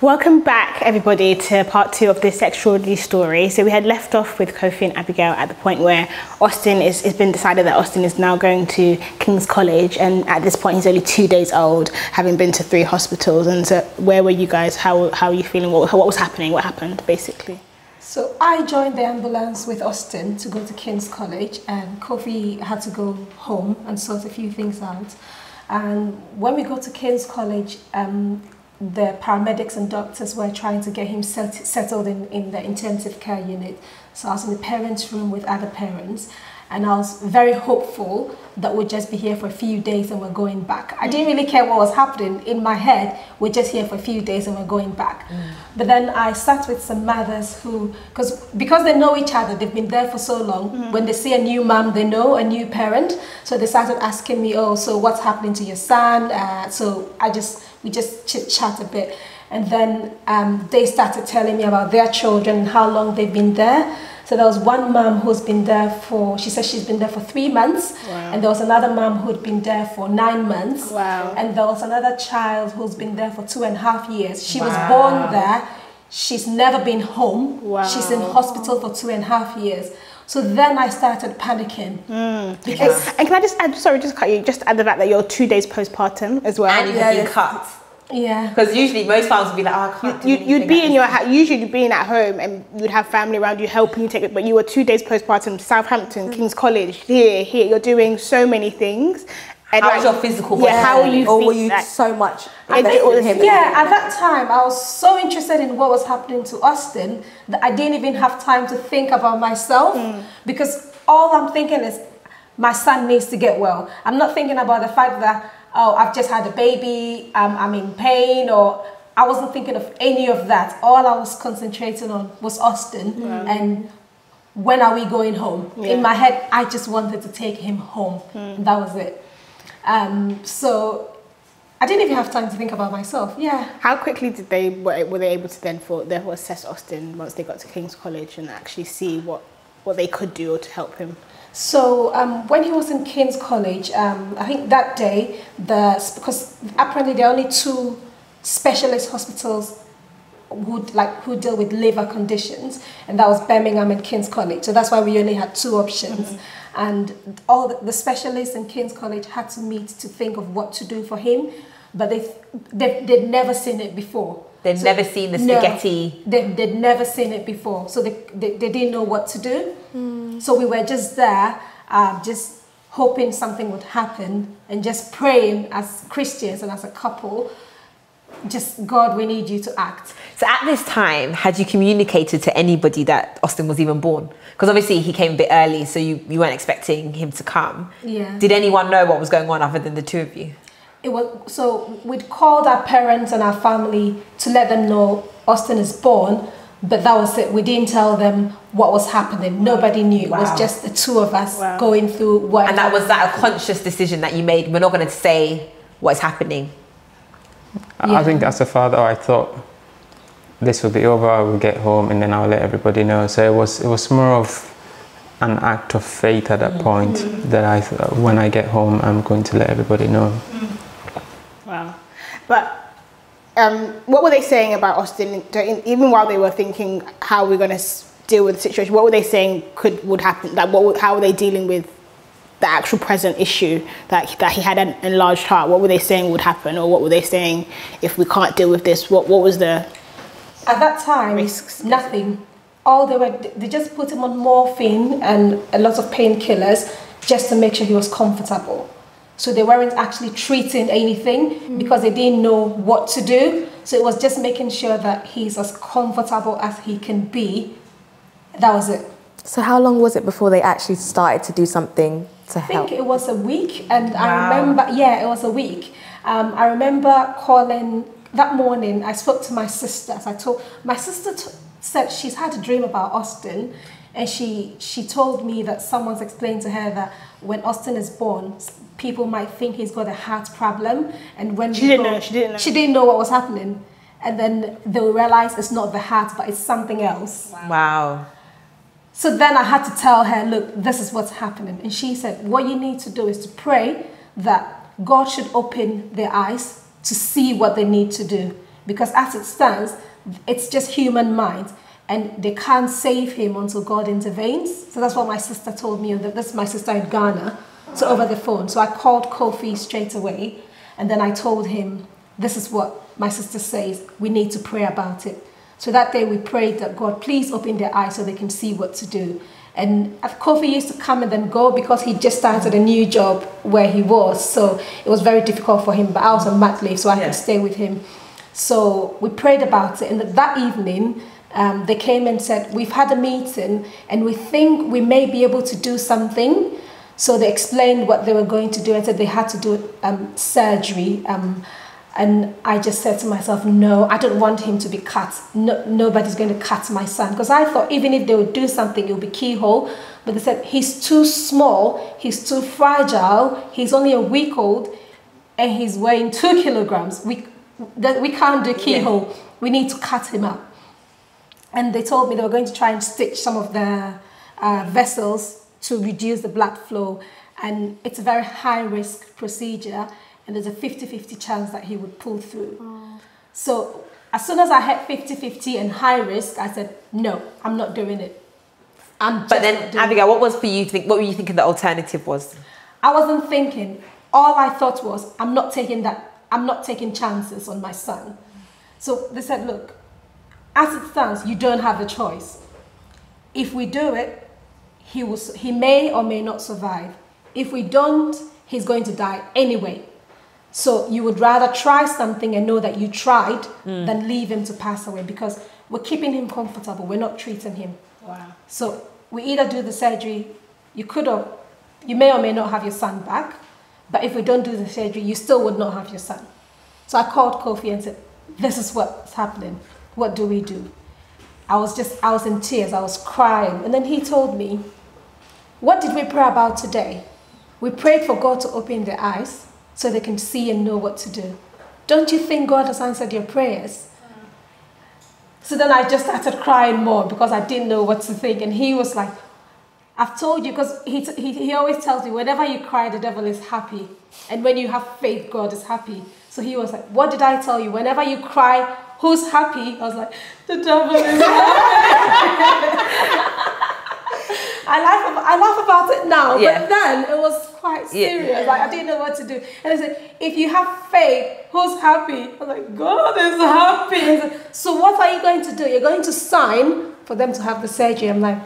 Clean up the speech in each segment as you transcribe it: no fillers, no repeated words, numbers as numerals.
Welcome back, everybody, to part 2 of this extraordinary story. So we had left off with Kofi and Abigail at the point where it's been decided that Austin is now going to King's College, and at this point he's only 2 days old, having been to 3 hospitals. And so where were you guys? How are you feeling? What was happening? What happened, basically? So I joined the ambulance with Austin to go to King's College, and Kofi had to go home and sort a few things out. And when we got to King's College, the paramedics and doctors were trying to get him settled in the intensive care unit. So I was in the parents' room with other parents, and I was very hopeful that we'd just be here for a few days and we're going back. I didn't really care what was happening. In my head, we're just here for a few days and we're going back. But then I sat with some mothers who, because they know each other, they've been there for so long. When they see a new mom, they know a new parent. So they started asking me, oh, so what's happening to your son? So we just chit-chat a bit. And then they started telling me about their children and how long they've been there. So there was one mom who's been there she said she's been there for 3 months. Wow. And there was another mom who'd been there for 9 months. Wow. And there was another child who's been there for 2.5 years. She was born there. She's never been home. Wow. She's in hospital for 2.5 years. So then I started panicking. Because, and can I just add, sorry, just cut you, just add the fact that you're 2 days postpartum as well. And you've been cut. Yeah. Because usually most families would be like, oh, I can't do You'd be in your house, usually you'd be in at home and you'd have family around you helping you take it, but you were 2 days postpartum, Southampton, King's College, here, you're doing so many things. And how was your physical body? Yeah, how are you or were you so much at that time I was so interested in what was happening to Austin that I didn't even have time to think about myself, because all I'm thinking is my son needs to get well. I'm not thinking about the fact that, oh, I've just had a baby, I'm in pain, or I wasn't thinking of any of that. All I was concentrating on was Austin and when are we going home? In my head, I just wanted to take him home. That was it. So I didn't even have time to think about myself. Yeah. How quickly were they able to then therefore assess Austin once they got to King's College and actually see what they could do to help him? So when he was in King's College, I think that day, because apparently there are only 2 specialist hospitals who deal with liver conditions, and that was Birmingham and King's College. So that's why we only had 2 options. And all the specialists in King's College had to meet to think of what to do for him, but they'd never seen it before. They'd never seen the spaghetti. No, they'd never seen it before, so they didn't know what to do. So we were just there, just hoping something would happen and just praying as Christians and as a couple, just, God, we need you to act. So at this time, had you communicated to anybody that Austin was even born? Because obviously he came a bit early, so you weren't expecting him to come. Yeah. Did anyone know what was going on other than the 2 of you? So we'd called our parents and our family to let them know Austin is born, but that was it. We didn't tell them what was happening. Nobody knew. It was just the 2 of us going through what. And was that a conscious decision that you made? We're not going to say what's happening. I think as a father, I thought this will be over, I will get home and then I'll let everybody know. So it was more of an act of faith at that point that I thought, when I get home, I'm going to let everybody know. Wow. But what were they saying about Austin, even while they were thinking how we're going to deal with the situation? What were they saying would happen? Like, how were they dealing with the actual present issue that he had an enlarged heart? What were they saying would happen, or what were they saying if we can't deal with this? What was the at that time risks? Nothing. All they just put him on morphine and a lot of painkillers just to make sure he was comfortable. So they weren't actually treating anything because they didn't know what to do. So it was just making sure that he's as comfortable as he can be. That was it. So how long was it before they actually started to do something to help? I think it was a week, and I remember, it was a week. I remember calling that morning. I spoke to my sister. My sister said she's had a dream about Austin, and she told me that someone's explained to her that when Austin is born, people might think he's got a heart problem, and when she didn't know what was happening, and then they'll realize it's not the heart, but it's something else. Wow. So then I had to tell her, look, this is what's happening. And she said, what you need to do is to pray that God should open their eyes to see what they need to do. because as it stands, it's just human mind, and they can't save him until God intervenes. So that's what my sister told me. This is my sister in Ghana, so over the phone. So I called Kofi straight away, and then I told him, this is what my sister says, we need to pray about it. So that day we prayed that God, please open their eyes so they can see what to do. And Kofi used to come and then go because he just started a new job where he was. So it was very difficult for him, but I was on mat leave, so I could stay with him. So we prayed about it, and that evening they came and said, we've had a meeting and we think we may be able to do something. So they explained what they were going to do and said they had to do surgery. And I just said to myself, no, I don't want him to be cut. No, nobody's going to cut my son. Because I thought even if they would do something, it would be keyhole. But they said, he's too small, he's too fragile, he's only a week old, and he's weighing 2 kilograms. We can't do keyhole. We need to cut him up. And they told me they were going to try and stitch some of the vessels to reduce the blood flow. And it's a very high-risk procedure. And there's a 50-50 chance that he would pull through. Oh. So as soon as I had 50-50 and high risk, I said, no, I'm not doing it. But then, Abigail, what was for you to think? What were you thinking the alternative was? I wasn't thinking. All I thought was, I'm not taking chances on my son. So they said, look, as it stands, you don't have a choice. If we do it, he may or may not survive. If we don't, he's going to die anyway. So you would rather try something and know that you tried than leave him to pass away, because we're keeping him comfortable. We're not treating him. Wow. So we either do the surgery, you may or may not have your son back, but if we don't do the surgery, you still would not have your son. So I called Kofi and said, this is what's happening. What do we do? I was in tears. I was crying. And then he told me, what did we pray about today? We prayed for God to open their eyes so they can see and know what to do. Don't you think God has answered your prayers? So then I just started crying more because I didn't know what to think. And he was like, I've told you, because he always tells you, whenever you cry, the devil is happy. And when you have faith, God is happy. So he was like, what did I tell you? Whenever you cry, who's happy? I was like, the devil is happy. I laugh about it now, but then it was quite serious. Like, I didn't know what to do. And I said, if you have faith, who's happy? I was like, God is happy. I said, so what are you going to do? You're going to sign for them to have the surgery? I'm like,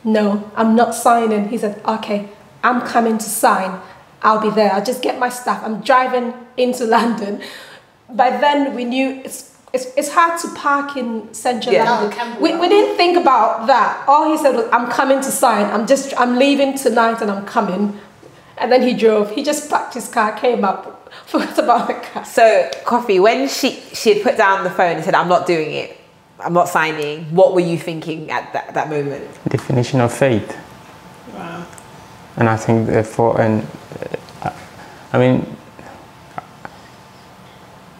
no, I'm not signing. He said, okay, I'm coming to sign. I'll be there. I'll just get my stuff. I'm driving into London. By then we knew it's hard to park in central London. We didn't think about that. All he said was, I'm coming to sign. I'm leaving tonight and I'm coming. And then he drove. He just parked his car, came up, forgot about the car. So, Kofi, when she had put down the phone and said, I'm not doing it, I'm not signing, what were you thinking at that moment? Definition of faith. Wow. And I think therefore, I mean,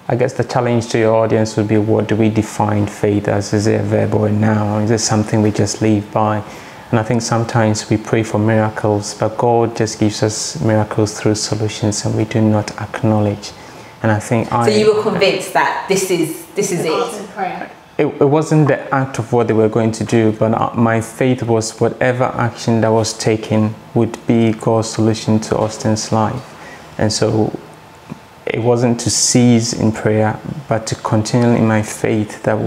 I guess the challenge to your audience would be, what do we define faith as? Is it a verb or a noun? Is it something we just live by? And I think sometimes we pray for miracles, but God just gives us miracles through solutions, and we do not acknowledge. And I think so you were convinced that this is it. It wasn't the act of what they were going to do, but my faith was whatever action that was taken would be God's solution to Austin's life. And so it wasn't to cease in prayer, but to continue in my faith that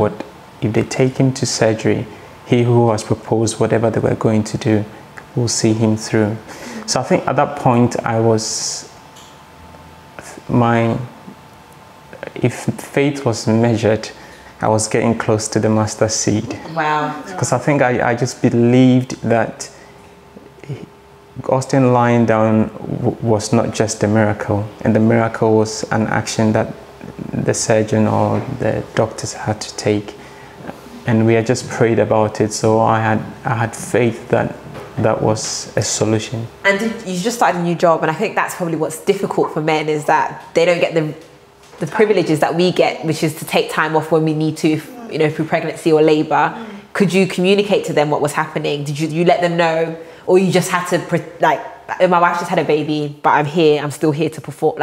if they take him to surgery, he who has proposed whatever they were going to do will see him through. So I think at that point if faith was measured, I was getting close to the mustard seed. Wow. Because I think I just believed that Austin lying down was not just a miracle, and the miracle was an action that the surgeon or the doctors had to take. And we had just prayed about it, so I had faith that was a solution. And you just started a new job, and I think that's probably what's difficult for men, is that they don't get the privileges that we get, which is to take time off when we need to, through pregnancy or labour. Could you communicate to them what was happening? Did you let them know, or you just had to my wife just had a baby, but I'm still here to perform?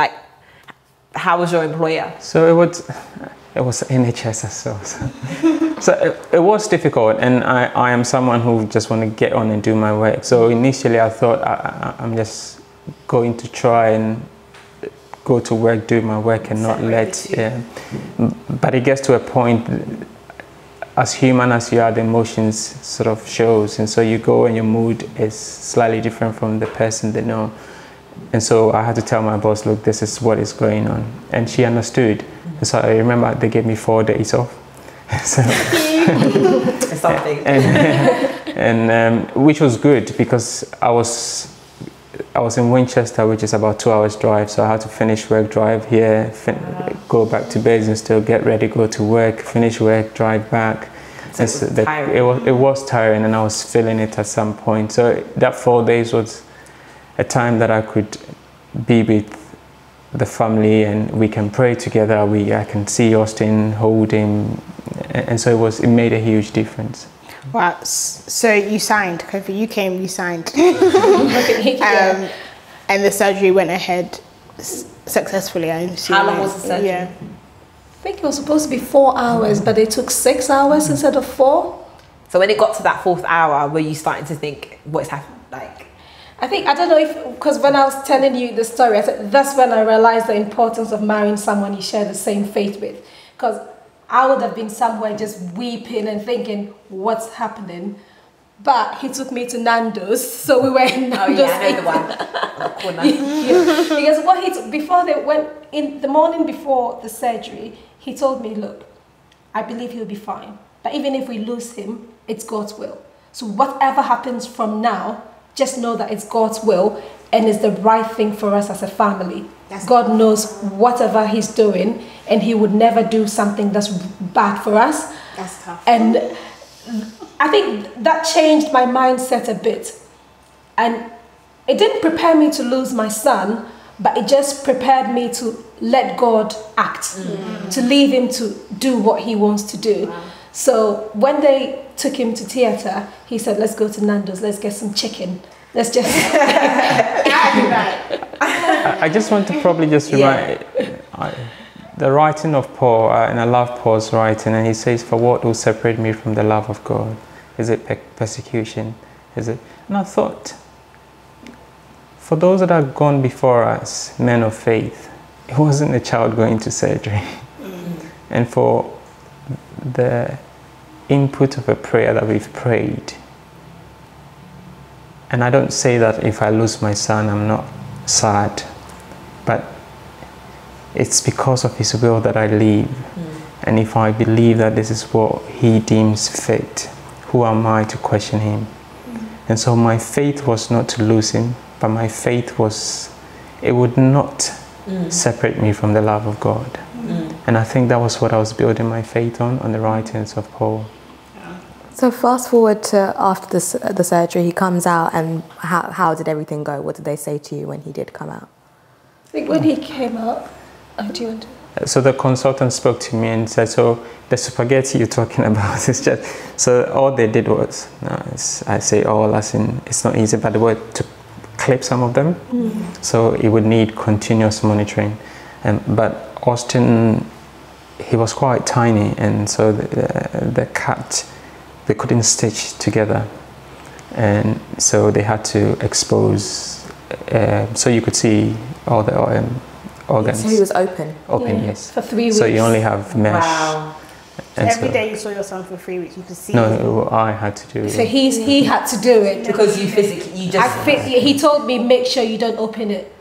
how was your employer? So it was NHS as well. So it was difficult, and I am someone who just want to get on and do my work. So initially I thought I'm just going to try and go to work, do my work, and not let. Yeah. But it gets to a point, as human as you are, the emotions sort of shows, and so you go and your mood is slightly different from the person they know. And so I had to tell my boss, look, this is what is going on, and she understood. And so I remember they gave me 4 days off. So, Something. and which was good, because I was in Winchester, which is about 2 hours drive, so I had to finish work, drive here, go back to Basingstoke, get ready, go to work, finish work, drive back. And so it was tiring, and I was feeling it at some point. So that 4 days was a time that I could be with the family, and we can pray together. I can see Austin, hold him, and so it made a huge difference. Wow. So you signed, Kofi. You came, you signed. And the surgery went ahead successfully, I assume. How long was the surgery? Yeah. I think it was supposed to be 4 hours, but they took 6 hours instead of 4. So when it got to that 4th hour, were you starting to think, what's happened? Like, I don't know if, because when I was telling you the story, I said that's when I realized the importance of marrying someone you share the same faith with. Because I would have been somewhere just weeping and thinking, what's happening? But he took me to Nando's, so we were in Nando's. Oh yeah, I know the one. Yeah. Because before they went, in the morning before the surgery, he told me, look, I believe he'll be fine. But even if we lose him, it's God's will. So whatever happens from now, just know that it's God's will and it's the right thing for us as a family. God knows whatever he's doing, and he would never do something that's bad for us. That's tough. And I think that changed my mindset a bit. And it didn't prepare me to lose my son, but it just prepared me to let God act, to leave him to do what he wants to do. Wow. So when they took him to theatre, he said, let's go to Nando's, let's get some chicken. Let's just... I just want to probably just remind the writing of Paul, and I love Paul's writing, and he says, for what will separate me from the love of God? Is it persecution? Is it? And I thought, for those that have gone before us, men of faith, it wasn't a child going to surgery. And for the input of a prayer that we've prayed, and I don't say that if I lose my son, I'm not sad, but it's because of his will that I live. And if I believe that this is what he deems fit, who am I to question him? And so my faith was not to lose him, but my faith was, it would not separate me from the love of God. And I think that was what I was building my faith on the writings of Paul. So fast forward to after the surgery, he comes out, and how did everything go? What did they say to you when he did come out? I think when he came out, do you want to? So the consultant spoke to me and said, so the spaghetti you're talking about is just, so all they did was, I say all as in, it's not easy, but the word to clip some of them. So it would need continuous monitoring. But Austin, he was quite tiny, and so the cut, they couldn't stitch together. And so they had to expose, so you could see all the organs. So he was open? Open, yes. For 3 weeks. So you only have mesh. Wow. And Every day you saw your son for 3 weeks, you could see. No, I had to do it. So he had to do it. Because you He told me, make sure you don't open it.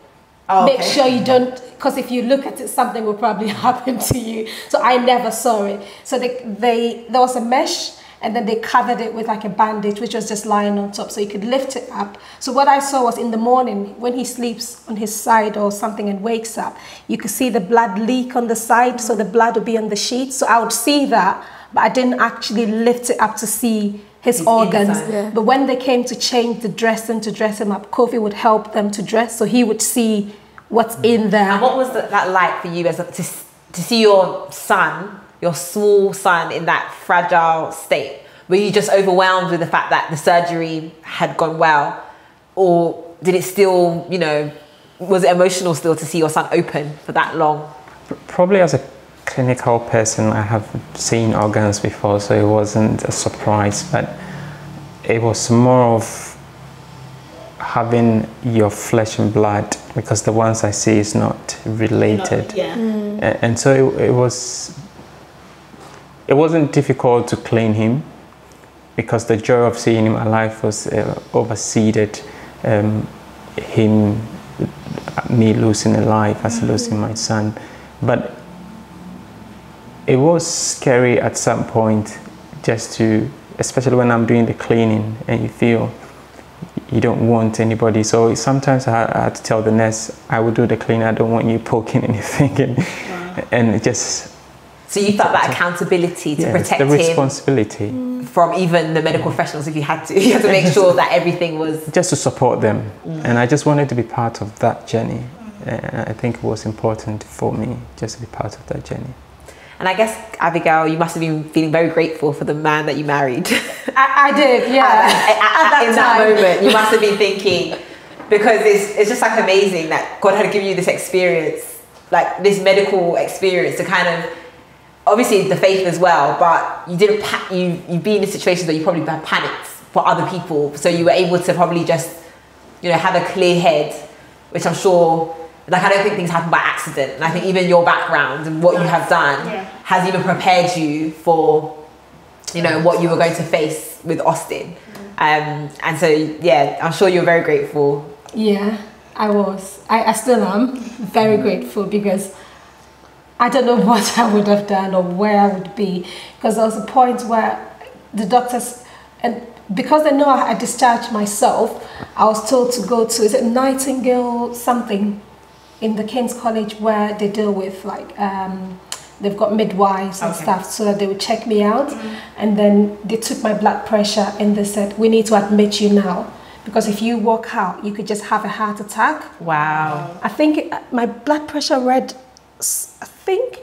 Oh, okay. Make sure you don't, because if you look at it, something will probably happen to you. So I never saw it. So there was a mesh, and then they covered it with like a bandage, which was just lying on top, so you could lift it up. So what I saw was in the morning, when he sleeps on his side or something and wakes up, you could see the blood leak on the side, so the blood would be on the sheet. So I would see that, but I didn't actually lift it up to see his organs. Yeah. But when they came to change the dressing, to dress him up, Kofi would help them to dress, so he would see what's in there. And what was that like for you to see your son, your small son, in that fragile state? Were you just overwhelmed with the fact that the surgery had gone well? Or did it still, was it emotional still to see your son open for that long? Probably as a clinical person, I have seen organs before, so it wasn't a surprise, but it was more of having your flesh and blood, because the ones I see is not related. And so it wasn't difficult to clean him, because the joy of seeing him alive was overseeded me losing a life as losing my son. But it was scary at some point, just to, especially when I'm doing the cleaning and you feel you don't want anybody. So sometimes I had to tell the nurse, I will do the cleaning, I don't want you poking anything. And it just... So you felt that accountability to protect the him responsibility from even the medical professionals if you had to. You had to make sure that everything was... Just to support them. And I just wanted to be part of that journey. I think it was important for me just to be part of that journey. And I guess, Abigail, you must have been feeling very grateful for the man that you married. I did, yeah. In that moment, you must have been thinking, because it's just like amazing that God had given you this experience, like this medical experience to kind of, obviously the faith as well, but you didn't, you've been in situations where you probably had panicked for other people. So you were able to probably just, you know, have a clear head, which I'm sure, like, I don't think things happen by accident. And I think even your background and what you have done has even prepared you for, you know, what you were going to face with Austin. And so, yeah, I'm sure you're very grateful. Yeah, I was. I still am very grateful, because I don't know what I would have done or where I would be, because there was a point where the doctors, and because they know I discharged myself, I was told to go to, is it Nightingale something, in the King's College, where they deal with, like, they've got midwives and stuff, so that they would check me out. And then they took my blood pressure and they said, we need to admit you now, because if you walk out, you could just have a heart attack. Wow. I think my blood pressure read, I think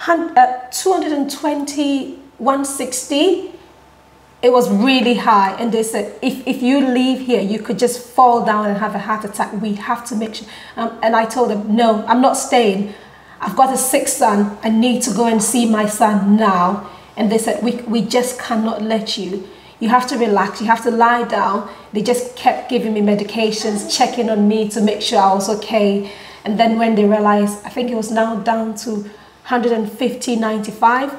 220, 160. It was really high, and they said, if you leave here, you could just fall down and have a heart attack. We have to make sure. And I told them, no, I'm not staying. I've got a sick son. I need to go and see my son now. And they said, we just cannot let you. You have to relax. You have to lie down. They just kept giving me medications, checking on me to make sure I was okay. And then when they realized, I think it was now down to 150/95,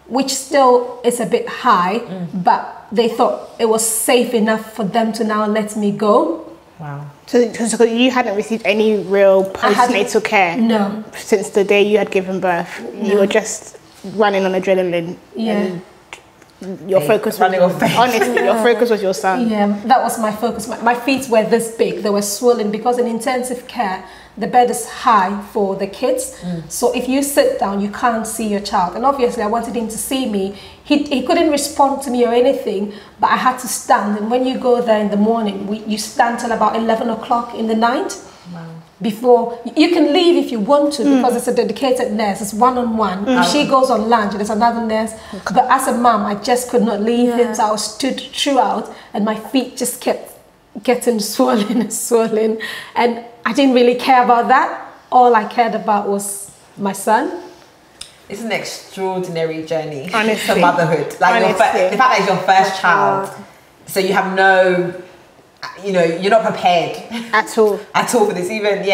which still is a bit high, but they thought it was safe enough for them to now let me go. Wow. So you hadn't received any real postnatal care? No. Since the day you had given birth? No. You were just running on adrenaline? Yeah. Your focus was, honestly, your focus was your son? Yeah, that was my focus. My feet were this big. They were swollen, because in intensive care, the bed is high for the kids. So if you sit down, you can't see your child. And obviously I wanted him to see me. He couldn't respond to me or anything, but I had to stand. And when you go there in the morning, you stand till about 11 o'clock in the night. Wow. Before, you can leave if you want to, because it's a dedicated nurse. It's one-on-one. If she goes on lunch, there's another nurse. But as a mom, I just could not leave him. So I was stood throughout, and my feet just kept getting swollen and swollen. And I didn't really care about that. All I cared about was my son. It's an extraordinary journey, honestly, to motherhood. Like the fact that it's your first child, so you have no, you know, you're not prepared at all for this. Even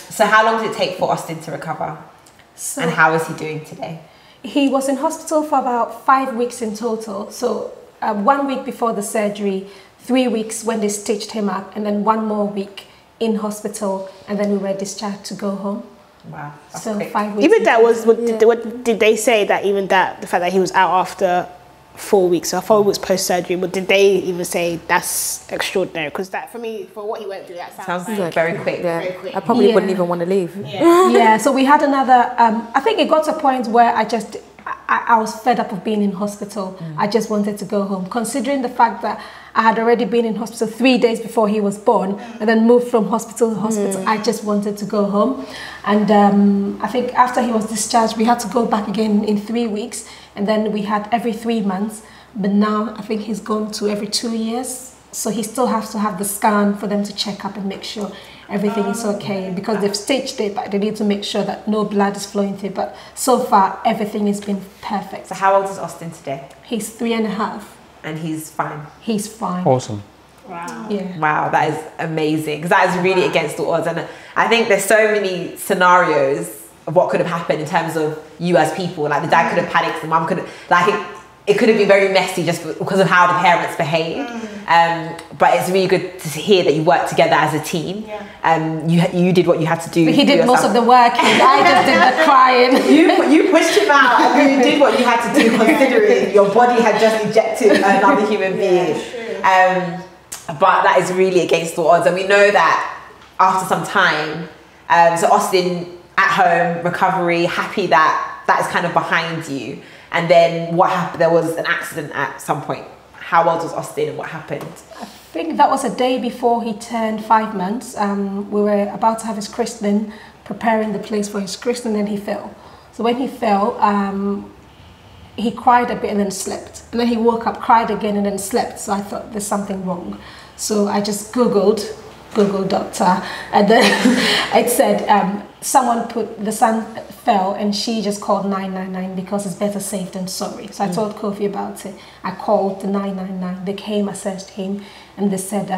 so how long did it take for Austin to recover, and how is he doing today? He was in hospital for about 5 weeks in total. So 1 week before the surgery, 3 weeks when they stitched him up, and then 1 more week in hospital, and then we were discharged to go home. Wow. So quick. 5 weeks. Even that was, what did they say, that even that, the fact that he was out after 4 weeks or 4 weeks post-surgery, did they even say that's extraordinary? Because that, for me, for what he went through, that sounds like very quick. Yeah. Very quick. I probably wouldn't even want to leave. Yeah, so we had another, I think it got to a point where I was fed up of being in hospital. I just wanted to go home, considering the fact that I had already been in hospital 3 days before he was born, and then moved from hospital to hospital. I just wanted to go home. And I think after he was discharged, we had to go back again in 3 weeks, and then we had every 3 months. But now I think he's gone to every 2 years. So he still has to have the scan for them to check up and make sure. everything is okay, because they've staged it, but they need to make sure that no blood is flowing through. But so far, everything has been perfect. So how old is Austin today? He's 3.5. And he's fine? He's fine. Awesome. Wow. Yeah. Wow, that is amazing, because that is really against the odds. And I think there's so many scenarios of what could have happened in terms of you as people. Like the dad could have panicked, the mum could have, like it could have been very messy just because of how the parents behave. But it's really good to hear that you work together as a team. You did what you had to do. But he did most of the work, and I just did the crying. You pushed him out, and you did what you had to do, considering your body had just ejected another human being. But that is really against the odds, and we know that after some time, so Austin at home, recovery, happy that is kind of behind you. And then what happened? There was an accident at some point. How old was Austin and what happened? I think that was a day before he turned 5 months. We were about to have his christening, preparing the place for his christening, and he fell. So when he fell, he cried a bit and then slept. And then he woke up, cried again, and then slept. So I thought there's something wrong. So I just Google doctor, and then it said someone put the son fell, and she just called 999 because it's better safe than sorry. So I told Kofi about it. I called the 999. They came, assessed him, and they said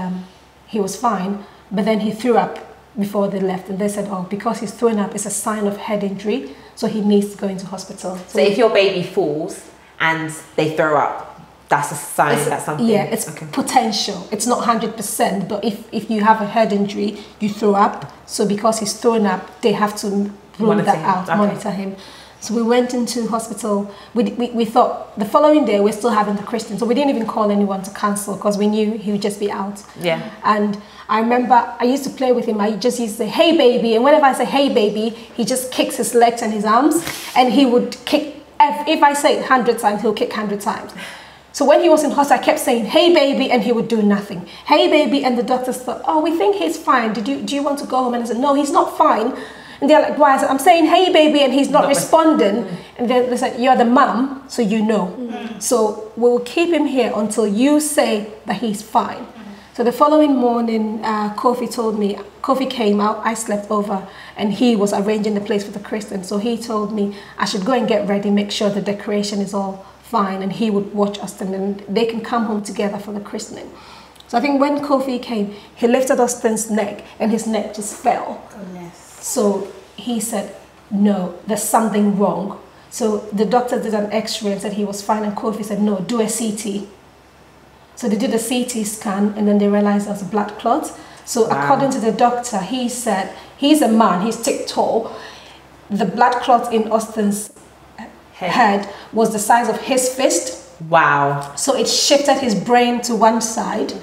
he was fine, but then he threw up before they left, and they said, oh, because he's throwing up, it's a sign of head injury, so he needs to go into hospital. So if your baby falls and they throw up, that's a sign that something... Yeah, it's potential. It's not 100%, but if you have a head injury, you throw up. So because he's throwing up, they have to rule that out, monitor him. So we went into hospital. We thought the following day we're still having the christening, so we didn't even call anyone to cancel because we knew he would just be out. Yeah. And I remember I used to play with him. I just used to say, hey baby, and whenever I say hey baby, he just kicks his legs and his arms, and he would kick. If I say it 100 times, he'll kick 100 times. So when he was in hospital, I kept saying, hey baby, and he would do nothing. Hey baby, and the doctors thought, oh, we think he's fine. Do you want to go home? And I said, no, he's not fine. And they're like, why? I said, I'm saying, hey baby, and he's not responding. And they said, you're the mum, so you know. So we will keep him here until you say that he's fine. So the following morning, Kofi came out, I slept over, and he was arranging the place for the christening. So he told me I should go and get ready, make sure the decoration is all fine, and he would watch Austin, and they can come home together for the christening. So I think when Kofi came, he lifted Austin's neck, and his neck just fell. Goodness. So he said, no, there's something wrong. So the doctor did an x-ray and said he was fine, and Kofi said, no, do a CT. So they did a CT scan, and then they realized there was a blood clot. So according to the doctor, he said, he's a man, he's tall. The blood clot in Austin's head was the size of his fist. Wow. So it shifted his brain to one side,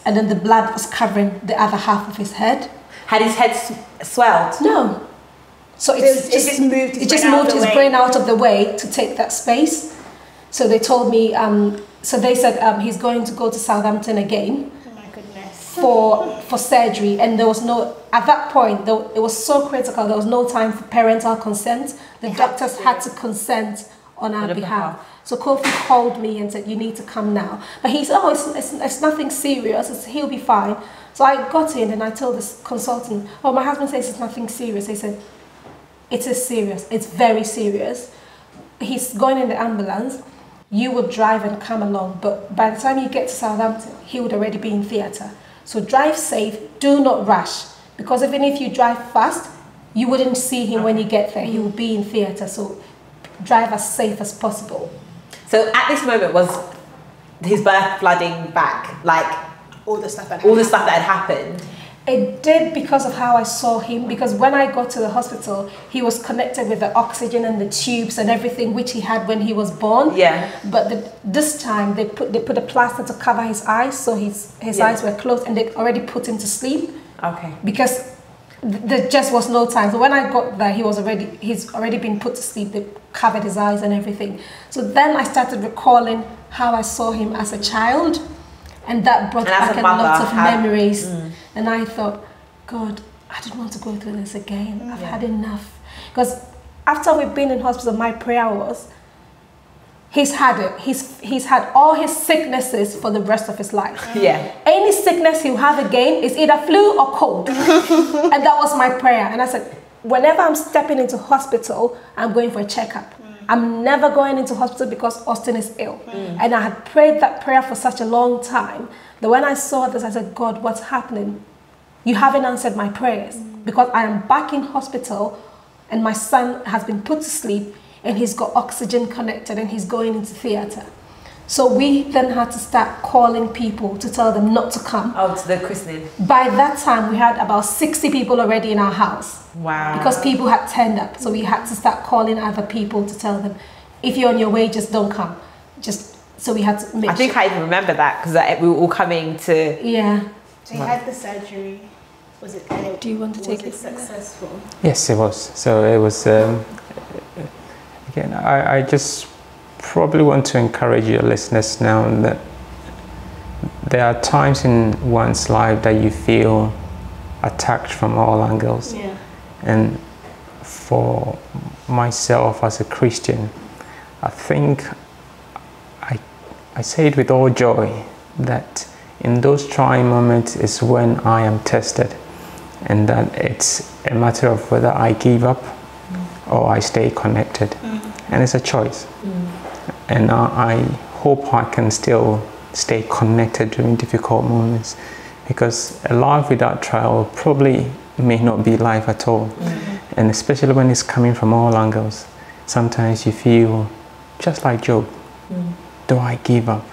and then the blood was covering the other half of his head. Had his head swelled? No. So it just moved his brain out of the way to take that space. So they told me, so they said he's going to go to Southampton again. Oh my goodness. For surgery, and there was no, at that point, it was so critical, there was no time for parental consent. The doctors had to consent on our behalf. So Kofi called me and said, you need to come now. But he said, oh, it's nothing serious, he'll be fine. So I got in and I told this consultant, oh, my husband says it's nothing serious. They said, it is serious, it's very serious. He's going in the ambulance, you would drive and come along, but by the time you get to Southampton, he would already be in theatre. So drive safe, do not rush, because even if you drive fast, you wouldn't see him when you get there. He will be in theatre, so drive as safe as possible. So at this moment, was his birth flooding back, like all the stuff that had happened? It did, because of how I saw him, because when I got to the hospital, he was connected with the oxygen and the tubes and everything, which he had when he was born. Yeah. But this time they put a plaster to cover his eyes, so his eyes were closed, and they already put him to sleep. Okay. Because there just was no time. So when I got there, he's already been put to sleep. They covered his eyes and everything. So then I started recalling how I saw him as a child. And that brought back a lot of memories. And I thought, God, I don't want to go through this again. I've had enough. Because after we've been in hospital, my prayer was, he's had it. He's had all his sicknesses for the rest of his life. Yeah. Any sickness he'll have again is either flu or cold. And that was my prayer. And I said, whenever I'm stepping into hospital, I'm going for a checkup. I'm never going into hospital because Austin is ill. And I had prayed that prayer for such a long time that when I saw this, I said, God, what's happening? You haven't answered my prayers because I am back in hospital and my son has been put to sleep and he's got oxygen connected and he's going into theatre. So we then had to start calling people to tell them not to come. Oh, to the christening. By that time, we had about 60 people already in our house. Wow. Because people had turned up. So we had to start calling other people to tell them, if you're on your way, just don't come. So we had to make I think I even remember that because we were all coming to... Yeah. So you had the surgery. Was it? Do you want to take it? Successful? Yes, it was. So it was. Again, I just probably want to encourage your listeners now that there are times in one's life that you feel attacked from all angles. Yeah. And for myself as a Christian, I think I say it with all joy that in those trying moments is when I am tested, and that it's a matter of whether I give up or I stay connected. And it's a choice. And I hope I can still stay connected during difficult moments, because a life without trial probably may not be life at all. And especially when it's coming from all angles, sometimes you feel just like Job. Do I give up?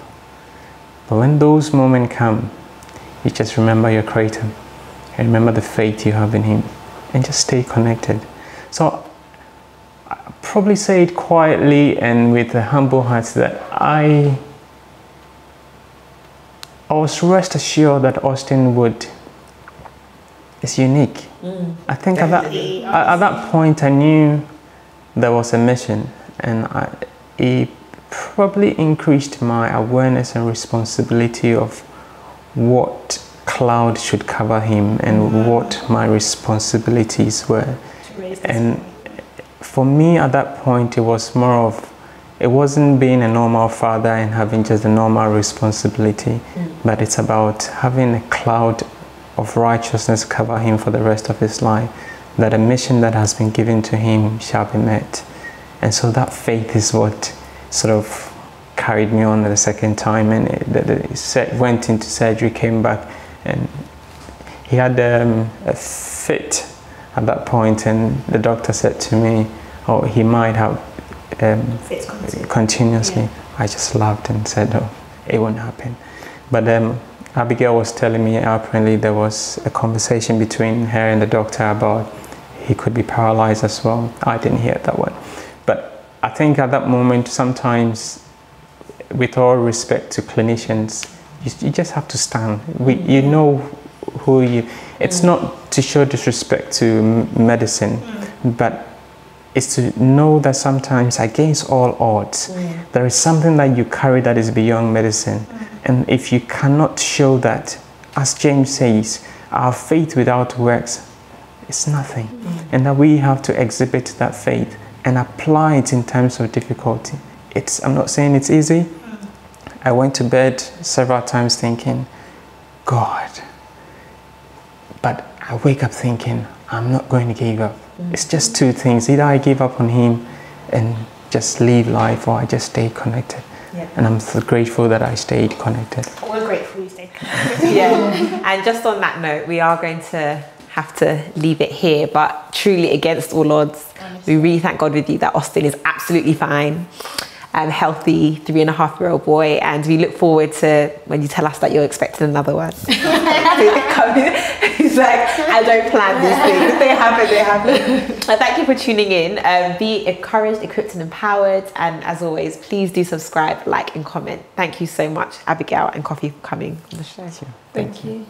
But when those moments come, you just remember your Creator and remember the faith you have in Him and just stay connected. So I probably say it quietly and with a humble heart that I was rest assured that Austin is unique. I think at that point I knew there was a mission, and it probably increased my awareness and responsibility of what cloud should cover him and what my responsibilities were. And for me at that point, it was more of, it wasn't being a normal father and having just a normal responsibility, but it's about having a cloud of righteousness cover him for the rest of his life, that a mission that has been given to him shall be met. And so that faith is what sort of carried me on the second time, and went into surgery, came back, and he had a fit at that point, and the doctor said to me, oh, he might have fits continuously. Yeah. I just laughed and said, oh, it won't happen. But Abigail was telling me apparently there was a conversation between her and the doctor about he could be paralyzed as well. I didn't hear that one. But I think at that moment, sometimes, with all respect to clinicians, you just have to stand. You know who you... It's not to show disrespect to medicine, but it's to know that sometimes, against all odds, there is something that you carry that is beyond medicine. And if you cannot show that, as James says, our faith without works is nothing. And that we have to exhibit that faith and apply it in times of difficulty. I'm not saying it's easy. I went to bed several times thinking, God. But I wake up thinking, I'm not going to give up. It's just two things. Either I give up on him and just leave life, or I just stay connected. Yeah. And I'm so grateful that I stayed connected. We're grateful you stayed connected. Yeah. And just on that note, we are going to have to leave it here, but truly against all odds, we really thank God with you that Austin is absolutely fine. Healthy 3.5-year-old boy, and we look forward to when you tell us that you're expecting another one. He's like, I don't plan these things. They happen. Thank you for tuning in. Be encouraged, equipped and empowered, and as always, please do subscribe, like and comment. Thank you so much, Abigail and Kofi, for coming on the show. Thank you.